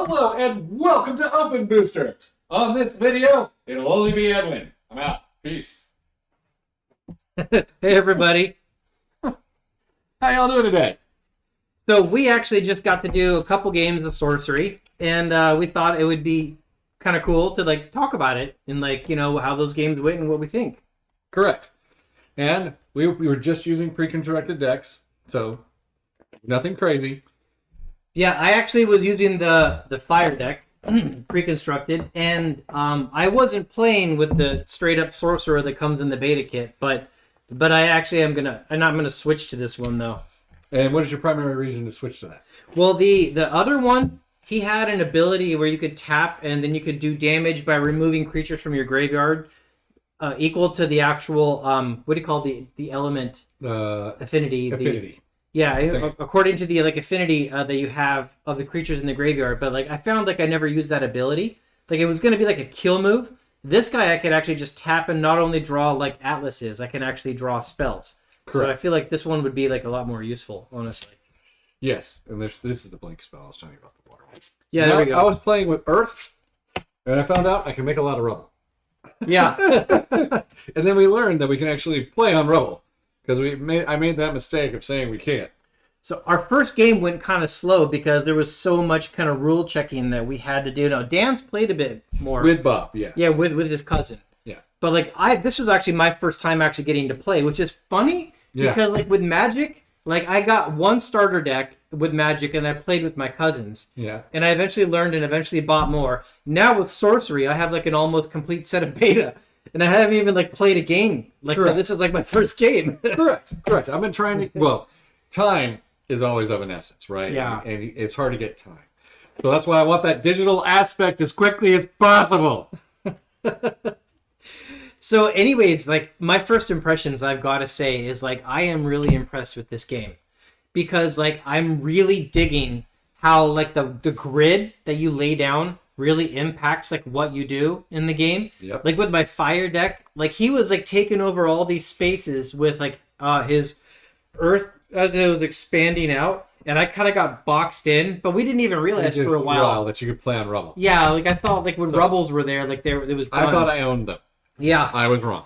Hello and welcome to Openboosters. On this video, it'll only be Edwin. I'm out. Peace. Hey everybody. How y'all doing today? So we actually just got to do a couple games of Sorcery, and we thought it would be kind of cool to talk about it and how those games went and what we think. Correct. And we were just using pre-constructed decks, so nothing crazy. Yeah, I actually was using the fire deck, pre-constructed, and I wasn't playing with the straight-up sorcerer that comes in the beta kit, but I actually I'm not gonna switch to this one though. And what is your primary reason to switch to that? Well, the other one, he had an ability where you could tap and then you could do damage by removing creatures from your graveyard, equal to the actual what do you call the element affinity? Affinity. Yeah, according to the affinity that you have of the creatures in the graveyard. But I found I never used that ability. It was going to be a kill move. This guy I could actually just tap and not only draw Atlases, I can actually draw spells. Correct. So I feel this one would be a lot more useful, honestly. Yes, and this is the blink spell I was telling you about before. Yeah, there we go. I was playing with Earth, and I found out I can make a lot of rubble. Yeah. And then we learned that we can actually play on rubble. Because I made that mistake of saying we can't. So our first game went kind of slow because there was so much kind of rule checking that we had to do. Now Dan's played a bit more with Bob, yeah. Yeah, with his cousin. Yeah. But this was actually my first time actually getting to play, which is funny because with Magic, I got one starter deck with Magic and I played with my cousins. Yeah. And I eventually learned and eventually bought more. Now with Sorcery, I have an almost complete set of beta. And I haven't even played a game. This is my first game. Correct. I've been trying to. Well, time is always of an essence, right? Yeah. And it's hard to get time. So that's why I want that digital aspect as quickly as possible. So, anyways, my first impressions, I've got to say, is I am really impressed with this game because I'm really digging how the grid that you lay down really impacts what you do in the game. Yep. With my fire deck, he was taking over all these spaces with his earth as it was expanding out, and I kind of got boxed in, but we didn't even realize for a while that you could play on rubble. Yeah, I thought when rubbles were there, it was done. I thought I owned them. Yeah, I was wrong.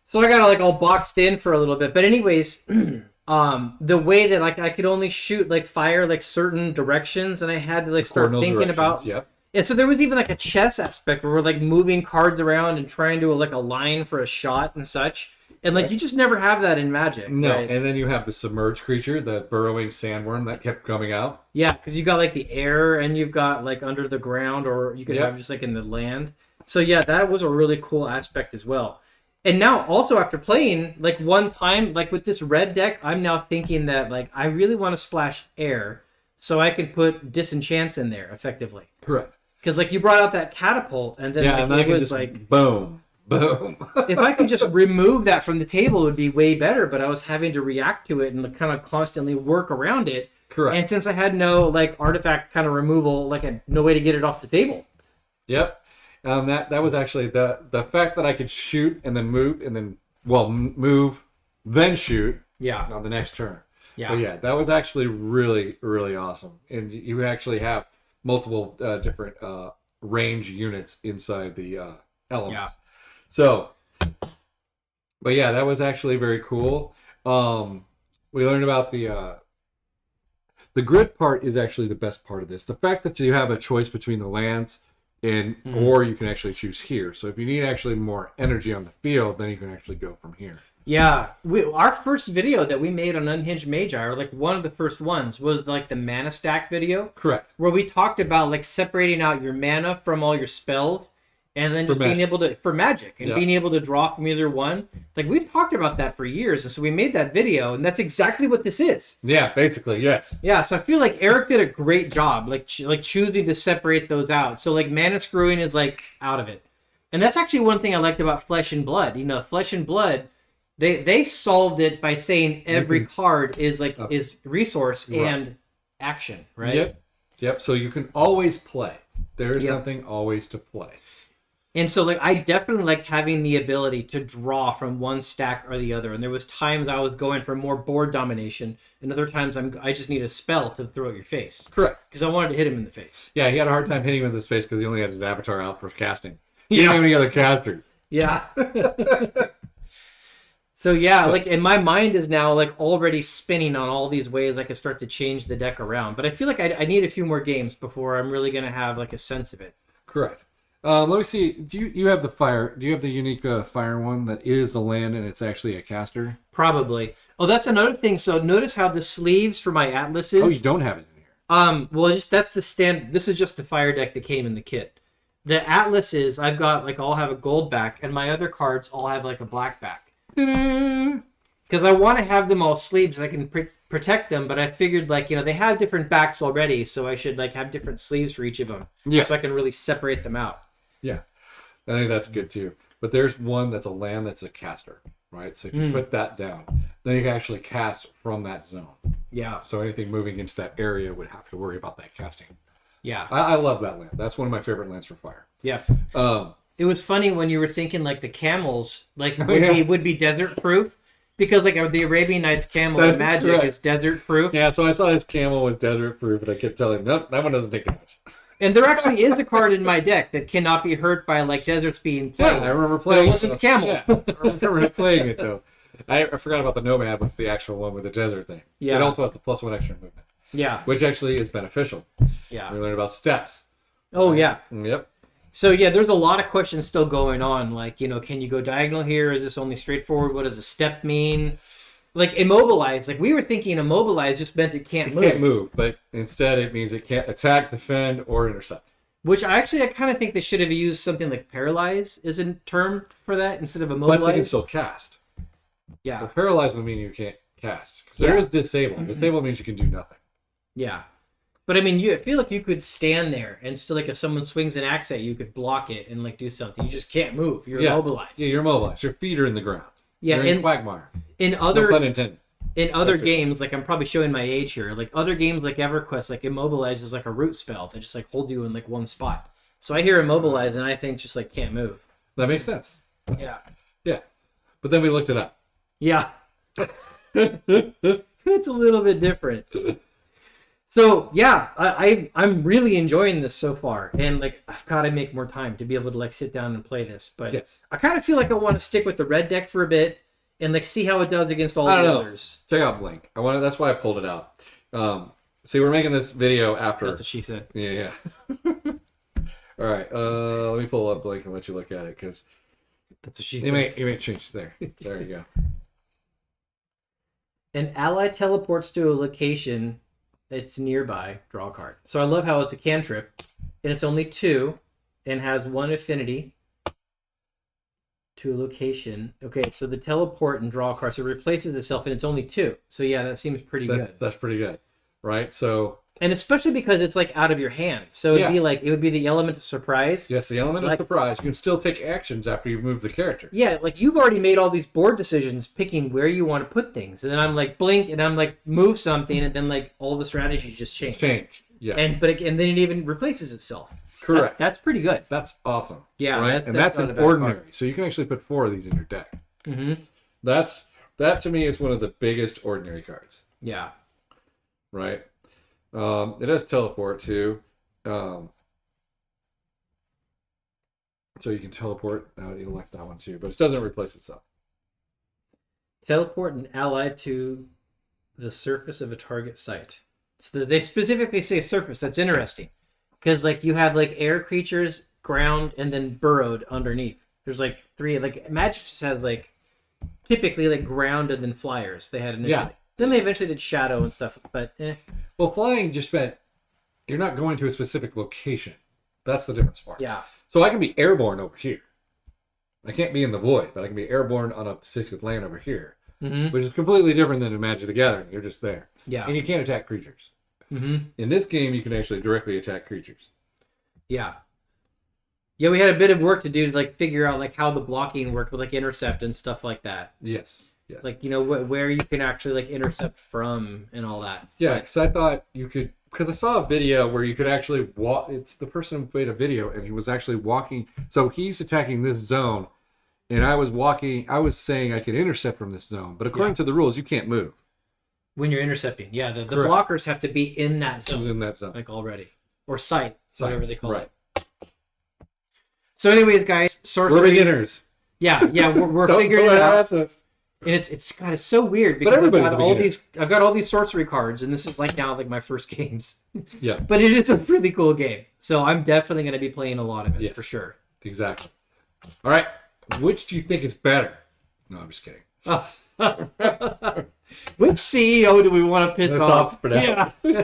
So I got all boxed in for a little bit, but anyways, the way that I could only shoot fire certain directions, and I had to start thinking about. Yep. And so there was even a chess aspect where we're moving cards around and trying to a line for a shot and such. And you just never have that in Magic. No, right? And then you have the submerged creature, the burrowing sandworm that kept coming out. Yeah, because you got the air and you've got under the ground, or you could have just in the land. So yeah, that was a really cool aspect as well. And now also after playing one time with this red deck, I'm now thinking that I really want to splash air so I can put disenchants in there effectively. Correct. Because you brought out that catapult, and then and it was boom. If I could just remove that from the table, it would be way better. But I was having to react to it and kind of constantly work around it. Correct. And since I had no artifact kind of removal, I had no way to get it off the table. Yep. That was actually the fact that I could shoot and then move and then move, then shoot. Yeah. On the next turn. Yeah. But yeah, that was actually really, really awesome. And you actually have multiple different range units inside the elements. Yeah. So, but yeah, that was actually very cool. We learned about the grid part is actually the best part of this. The fact that you have a choice between the lands or you can actually choose here. So if you need actually more energy on the field, then you can actually go from here. Yeah, our first video that we made on Unhinged Magi, or one of the first ones, was the mana stack video. Correct. Where we talked about separating out your mana from all your spells, and then just being able to for magic and being able to draw from either one. We've talked about that for years, and so we made that video, and that's exactly what this is. Yeah, basically, yes. Yeah, so I feel Eric did a great job, choosing to separate those out. So mana screwing is out of it, and that's actually one thing I liked about Flesh and Blood. Flesh and Blood. They solved it by saying every card is is resource and action, right? Yep. So you can always play. There is something always to play. And so like I definitely liked having the ability to draw from one stack or the other. And there was times I was going for more board domination, and other times I just need a spell to throw at your face. Correct. Because I wanted to hit him in the face. Yeah, he had a hard time hitting him in his face because he only had his avatar out for casting. He Yeah. didn't have any other casters. Yeah. So yeah, like, and my mind is now like already spinning on all these ways I could start to change the deck around. But I feel like I need a few more games before I'm really gonna have like a sense of it. Correct. Let me see. Do you have the fire? Do you have the unique fire one that is a land and it's actually a caster? Probably. Oh, that's another thing. So notice how the sleeves for my atlases. Oh, you don't have it in here. Well, just that's the stand. This is just the fire deck that came in the kit. The atlases I've got like all have a gold back, and my other cards all have like a black back. Because I want to have them all sleeves so I can protect them, but I figured like they have different backs already, so I should like have different sleeves for each of them. Yeah. So I can really separate them out. Yeah, I think that's good too. But there's one that's a land that's a caster, right? So if you put that down, then you can actually cast from that zone. Yeah. So anything moving into that area would have to worry about that casting. Yeah. I love that land. That's one of my favorite lands for fire. Yeah. Um, It was funny when you were thinking like the camels like would be desert proof, because like the Arabian Nights camel in Magic correct. is desert proof. yeah, so I saw his camel was desert proof, and I kept telling him, nope, that one doesn't take damage. And there actually is a card in my deck that cannot be hurt by like deserts being played. Yeah, I remember playing But it wasn't it. camel. Yeah, I remember playing it though. I forgot about the nomad. What's the actual one with the desert thing? Yeah. It also has the +1 extra movement, Yeah. which actually is beneficial. Yeah. We learned about steps. Oh yeah. Yep. So yeah, there's a lot of questions still going on. Like, can you go diagonal here? Is this only straightforward? What does a step mean? Like immobilize. Like we were thinking immobilize just meant it can't move. Can't move, but instead it means it can't attack, defend, or intercept. Which I kind of think they should have used something like paralyze as a term for that instead of But immobilize. they can still cast. Yeah. So paralyzed would mean you can't cast. Because there is disable. Disable means you can do nothing. Yeah. But I mean, I feel like you could stand there and still, like, if someone swings an axe at you, you could block it and like do something. You just can't move. You're immobilized. Yeah, you're immobilized. Your feet are in the ground. Yeah, you're in quagmire. In other No pun intended. in other games, like I'm probably showing my age here. Like other games, like EverQuest, like immobilize is like a root spell that just like hold you in like one spot. So I hear immobilize and I think just like can't move. That makes sense. Yeah. Yeah. But then we looked it up. Yeah. It's a little bit different. So yeah, I'm really enjoying this so far, and like I've got to make more time to be able to like sit down and play this. But Yes. I kind of feel like I want to stick with the red deck for a bit and like see how it does against all the others. Check out Blink. That's why I pulled it out. See, we're making this video after. That's what she said. Yeah. All right. Let me pull up Blink and let you look at it because That's what she you said. may change there. There you go. An ally teleports to a location that's nearby. Draw a card. So I love how it's a cantrip, and it's only 2, and has 1 affinity to a location. Okay, so the teleport and draw a card. So it replaces itself, and it's only 2. So yeah, that seems pretty good. That's pretty good, right? So And especially because it's like out of your hand. So it'd be like, it would be the element of surprise. yes, the element of surprise. You can still take actions after you've moved the character. Yeah, like you've already made all these board decisions picking where you want to put things. And then I'm like blink and I'm like move something and then like all the strategies just change. Yeah. And then it even replaces itself. Correct. That's pretty good. That's awesome. Yeah, right. That's not a an bad ordinary. card. So you can actually put 4 of these in your deck. Mm-hmm. That to me is one of the biggest ordinary cards. Yeah. Right. It has teleport too. So you can teleport. You like that one too, but it doesn't replace itself. Teleport an ally to the surface of a target site. So they specifically say surface. That's interesting. Because like you have like air creatures, ground, and then burrowed underneath. There's like 3. Like Magic just has like typically like ground and then flyers. They had initially. Yeah. Then they eventually did shadow and stuff. But Well, flying just meant you're not going to a specific location. That's the difference part. yeah. So I can be airborne over here. I can't be in the void, but I can be airborne on a specific land over here, Mm-hmm. which is completely different than in Magic the Gathering. You're just there. Yeah. And you can't attack creatures. Mm-hmm. In this game, you can actually directly attack creatures. Yeah. Yeah, we had a bit of work to do to like figure out like how the blocking worked with like intercept and stuff like that. Yes. Yes. Like, where you can actually like intercept from and all that. Yeah, But- because I thought you could because I saw a video where you could actually walk. It's the person who made a video, and he was actually walking. So he's attacking this zone, and I was walking. I was saying I could intercept from this zone, but according to the rules, you can't move when you're intercepting. Yeah, the Correct. blockers have to be in that zone. in that zone, Like already. Or sight, whatever they call right. it. So anyways, guys, sorcery. We're beginners. Yeah, we're Don't figuring it out. us. And it's so weird because everybody's I've got all these sorcery cards, and this is like now like my first games. Yeah. But it is a really cool game. So I'm definitely gonna be playing a lot of it Yes. for sure. Exactly. All right. Which do you think is better? No, I'm just kidding. Oh. Which CEO do we want to piss That's off? for now. Yeah.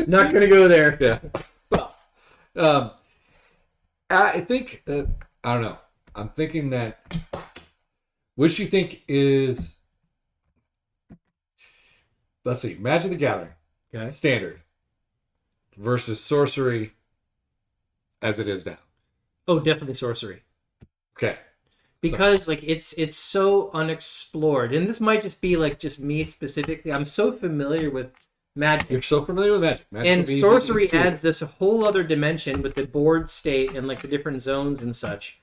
Not gonna go there. Yeah. Well, I think I don't know. I'm thinking that which do you think is, let's see, Magic the Gathering standard versus sorcery as it is now. Oh, definitely sorcery. Okay. Because like it's so unexplored, and this might just be like just me specifically. I'm so familiar with Magic. You're so familiar with Magic. And sorcery adds this whole other dimension with the board state and like the different zones and such.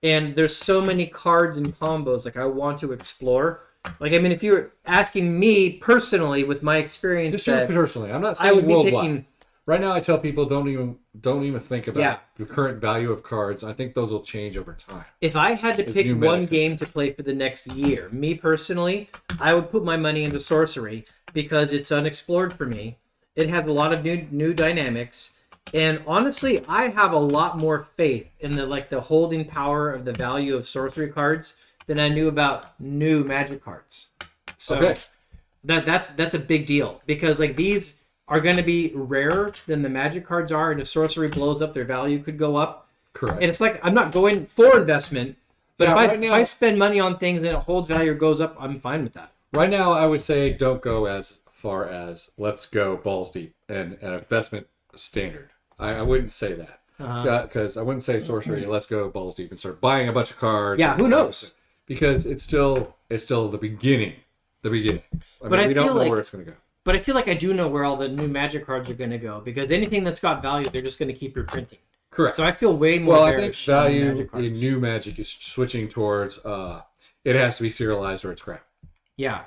And there's so many cards and combos like I want to explore. Like, I mean, if you were asking me personally with my experience, Just personally, I'm not saying I would be worldwide. picking. Right now, I tell people don't even think about Yeah. the current value of cards. I think those will change over time. If I had to As pick new one meta game to play for the next year, me personally, I would put my money into sorcery because it's unexplored for me. It has a lot of new dynamics. And honestly, I have a lot more faith in the holding power of the value of sorcery cards than I knew about new Magic cards. So Okay. that's a big deal because like these are going to be rarer than the Magic cards are, and if sorcery blows up, their value could go up. Correct. And it's like I'm not going for investment, but Yeah, if right now- I spend money on things and it holds value or goes up, I'm fine with that. Right now, I would say don't go as far as let's go balls deep and an investment standard. I wouldn't say that because I wouldn't say sorcery. Let's go balls deep and start buying a bunch of cards. Yeah, who knows? Because it's still the beginning. The beginning. But I we don't feel know like- where it's going to go. But I feel like I do know where all the new Magic cards are going to go because anything that's got value, they're just going to keep reprinting. Correct. So I feel way more Well, I think bearish on value Magic in cards. new Magic is switching towards it has to be serialized or it's crap. Yeah,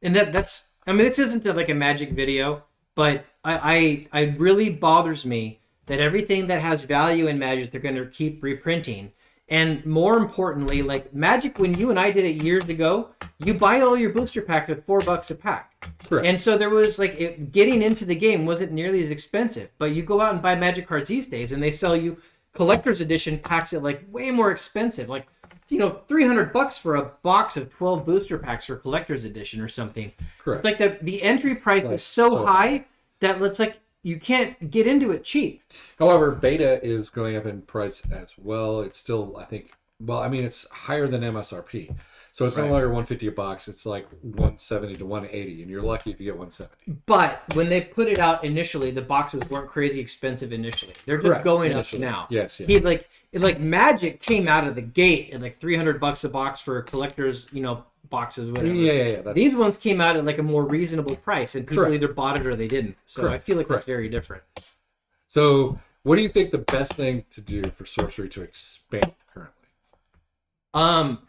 and that's. I mean, this isn't like a Magic video, but I really bothers me that everything that has value in Magic, they're going to keep reprinting. And more importantly, like Magic, when you and I did it years ago, you buy all your booster packs at $4 a pack. Correct. And so there was like getting into the game wasn't nearly as expensive. But you go out and buy Magic cards these days, and they sell you collector's edition packs at like way more expensive, like $300 for a box of 12 booster packs for collector's edition or something. Correct. It's like the entry price is so high that it's like you can't get into it cheap. However, beta is going up in price as well. It's still, I think, it's higher than MSRP. So it's no longer $150 a box. It's like $170 to $180, and you're lucky if you get $170. But when they put it out initially, the boxes weren't crazy expensive initially. They're just Correct. going Initially. up now. Yes. He like Magic came out of the gate at like $300 a box for collectors, boxes, whatever. Yeah. These ones came out at like a more reasonable price, and people Correct. either bought it or they didn't. So Correct. I feel like Correct. that's very different. So, what do you think the best thing to do for sorcery to expand currently?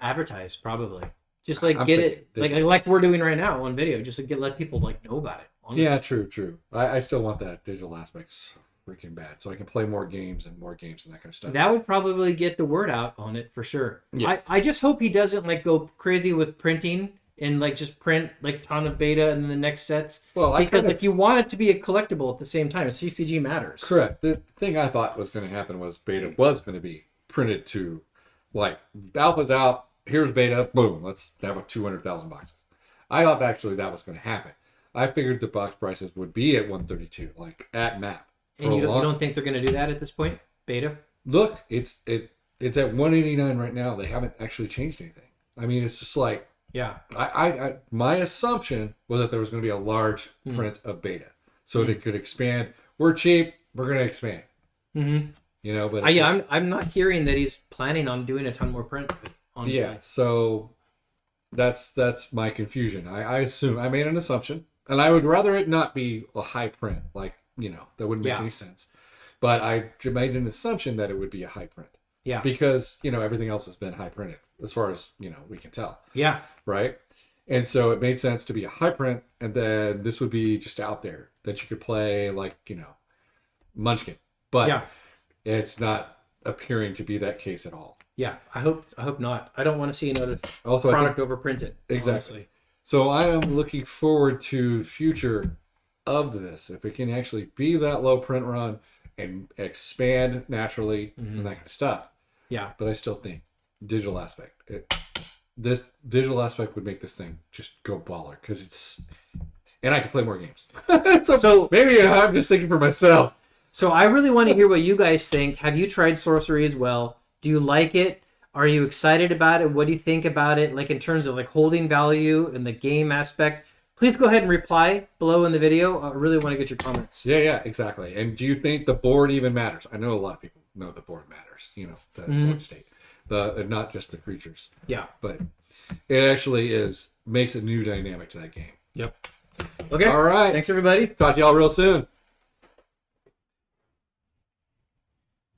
Advertise probably. Just like I'm get thinking it like we're doing right now on video. Just to let people like know about it. Honestly. Yeah, true. I still want that digital aspect so freaking bad, so I can play more games and that kind of stuff. That would probably get the word out on it for sure. Yeah. I just hope he doesn't like go crazy with printing and like just print like ton of beta and then the next sets. Well, because like you want it to be a collectible at the same time. CCG matters. Correct. The thing I thought was going to happen was beta was going to be printed to, like, the alpha's out, here's beta, boom, let's have 200,000 boxes. I thought actually that was going to happen. I figured the box prices would be at 132, like at map. And you don't think they're going to do that at this point? Beta? Look, it's at 189 right now. They haven't actually changed anything. I mean, it's just like, yeah. I my assumption was that there was going to be a large print of beta, so it could expand. We're cheap, we're going to expand. Mm-hmm. But I'm not hearing that he's planning on doing a ton more print. Honestly. Yeah, so that's my confusion. I assume I made an assumption, and I would rather it not be a high print. Like that wouldn't make any sense. But I made an assumption that it would be a high print. Yeah. Because, everything else has been high printed as far as, we can tell. Yeah. Right? And so it made sense to be a high print, and then this would be just out there that you could play like, Munchkin. But it's not appearing to be that case at all. Yeah, I hope not. I don't want to see another Also, product overprinted. Exactly. Honestly. So I am looking forward to the future of this. If it can actually be that low print run and expand naturally and that kind of stuff. Yeah. But I still think digital aspect. This digital aspect would make this thing just go baller because it's, and I can play more games. so maybe I'm just thinking for myself. So I really want to hear what you guys think. Have you tried Sorcery as well? Do you like it? Are you excited about it? What do you think about it? Like in terms of like holding value and the game aspect? Please go ahead and reply below in the video. I really want to get your comments. Yeah, exactly. And do you think the board even matters? I know a lot of people know the board matters, the board state. Not just the creatures. Yeah. But it actually makes a new dynamic to that game. Yep. Okay. All right. Thanks, everybody. Talk to y'all real soon.